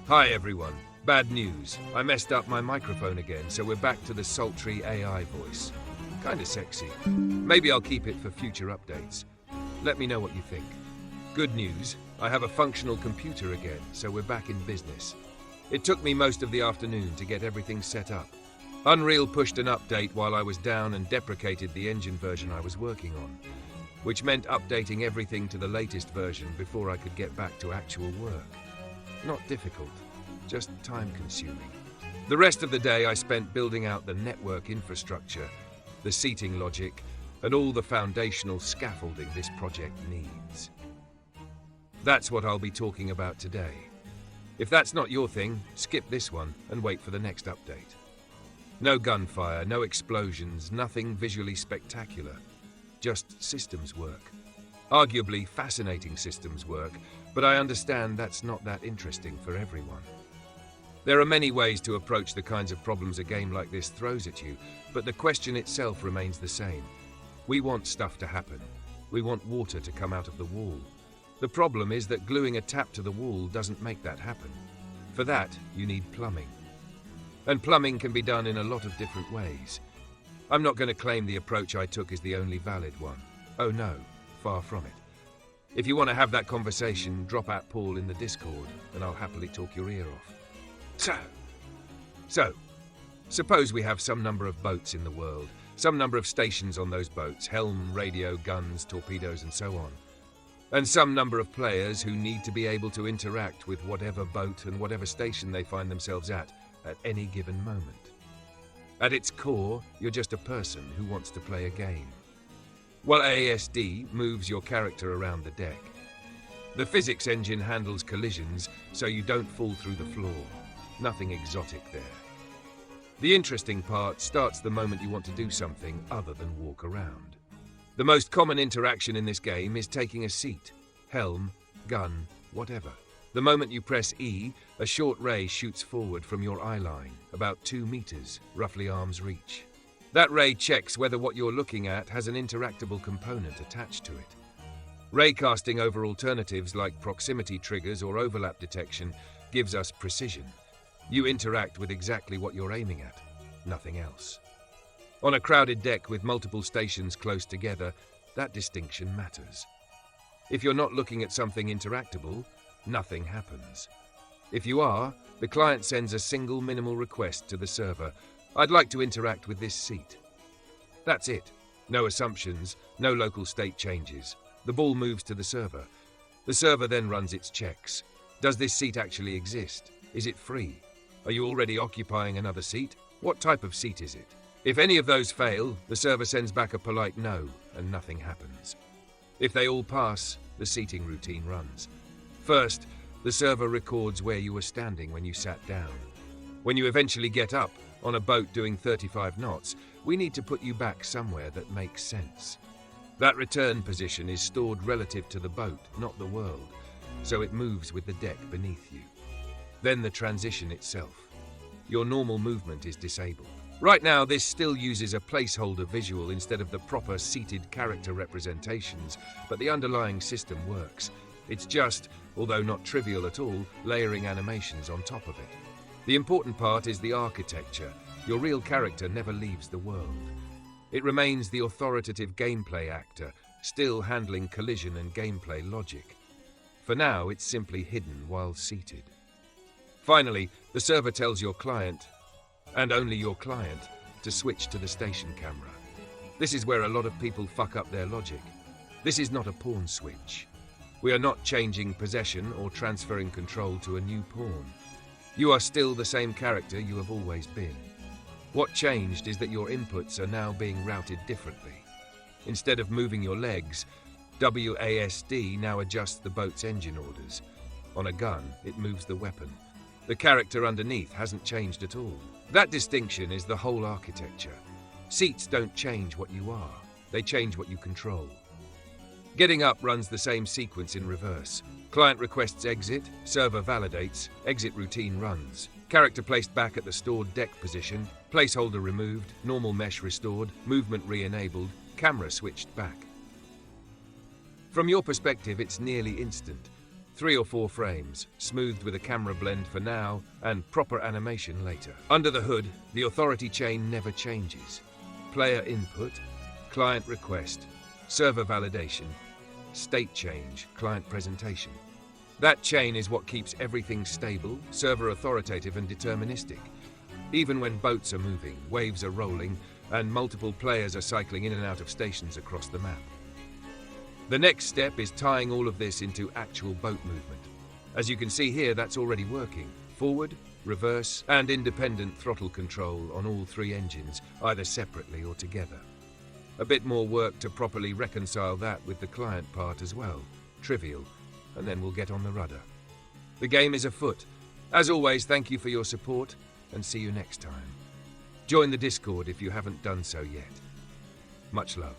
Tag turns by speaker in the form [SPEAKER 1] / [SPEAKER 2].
[SPEAKER 1] Hi everyone. Bad news. I messed up my microphone again, so we're back to the sultry AI voice. Kinda sexy. Maybe I'll keep it for future updates. Let me know what you think. Good news. I have a functional computer again, so we're back in business. It took me most of the afternoon to get everything set up. Unreal pushed an update while I was down and deprecated the engine version I was working on, which meant updating everything to the latest version before I could get back to actual work. Not difficult, just time-consuming. The rest of the day I spent building out the network infrastructure, the seating logic, and all the foundational scaffolding this project needs. That's what I'll be talking about today. If that's not your thing, skip this one and wait for the next update. No gunfire, no explosions, nothing visually spectacular. Just systems work. Arguably fascinating systems work, but I understand that's not that interesting for everyone. There are many ways to approach the kinds of problems a game like this throws at you, but the question itself remains the same. We want stuff to happen. We want water to come out of the wall. The problem is that gluing a tap to the wall doesn't make that happen. For that, you need plumbing. And plumbing can be done in a lot of different ways. I'm not going to claim the approach I took is the only valid one. Oh no, far from it. If you want to have that conversation, drop at Paul in the Discord, and I'll happily talk your ear off. So, suppose we have some number of boats in the world, some number of stations on those boats, helm, radio, guns, torpedoes, and so on. And some number of players who need to be able to interact with whatever boat and whatever station they find themselves at any given moment. At its core, you're just a person who wants to play a game. While ASD moves your character around the deck. The physics engine handles collisions so you don't fall through the floor. Nothing exotic there. The interesting part starts the moment you want to do something other than walk around. The most common interaction in this game is taking a seat, helm, gun, whatever. The moment you press E, a short ray shoots forward from your eye line, about 2 meters, roughly arm's reach. That ray checks whether what you're looking at has an interactable component attached to it. Raycasting over alternatives like proximity triggers or overlap detection gives us precision. You interact with exactly what you're aiming at, nothing else. On a crowded deck with multiple stations close together, that distinction matters. If you're not looking at something interactable, nothing happens. If you are, the client sends a single minimal request to the server. I'd like to interact with this seat. That's it. No assumptions, no local state changes. The ball moves to the server. The server then runs its checks. Does this seat actually exist? Is it free? Are you already occupying another seat? What type of seat is it? If any of those fail, the server sends back a polite no, and nothing happens. If they all pass, the seating routine runs. First, the server records where you were standing when you sat down. When you eventually get up, on a boat doing 35 knots, we need to put you back somewhere that makes sense. That return position is stored relative to the boat, not the world, so it moves with the deck beneath you. Then the transition itself. Your normal movement is disabled. Right now, this still uses a placeholder visual instead of the proper seated character representations, but the underlying system works. It's just, although not trivial at all, layering animations on top of it. The important part is the architecture. Your real character never leaves the world. It remains the authoritative gameplay actor, still handling collision and gameplay logic. For now, it's simply hidden while seated. Finally, the server tells your client, and only your client, to switch to the station camera. This is where a lot of people fuck up their logic. This is not a pawn switch. We are not changing possession or transferring control to a new pawn. You are still the same character you have always been. What changed is that your inputs are now being routed differently. Instead of moving your legs, WASD now adjusts the boat's engine orders. On a gun, it moves the weapon. The character underneath hasn't changed at all. That distinction is the whole architecture. Seats don't change what you are, they change what you control. Getting up runs the same sequence in reverse. Client requests exit, server validates, exit routine runs. Character placed back at the stored deck position, placeholder removed, normal mesh restored, movement re-enabled, camera switched back. From your perspective, it's nearly instant. 3 or 4 frames, smoothed with a camera blend for now and proper animation later. Under the hood, the authority chain never changes. Player input, client request, server validation, state change, client presentation. That chain is what keeps everything stable, server authoritative and deterministic. Even when boats are moving, waves are rolling, and multiple players are cycling in and out of stations across the map. The next step is tying all of this into actual boat movement. As you can see here, that's already working. Forward, reverse, and independent throttle control on all 3 engines, either separately or together. A bit more work to properly reconcile that with the client part as well. Trivial, and then we'll get on the rudder. The game is afoot. As always, thank you for your support, and see you next time. Join the Discord if you haven't done so yet. Much love.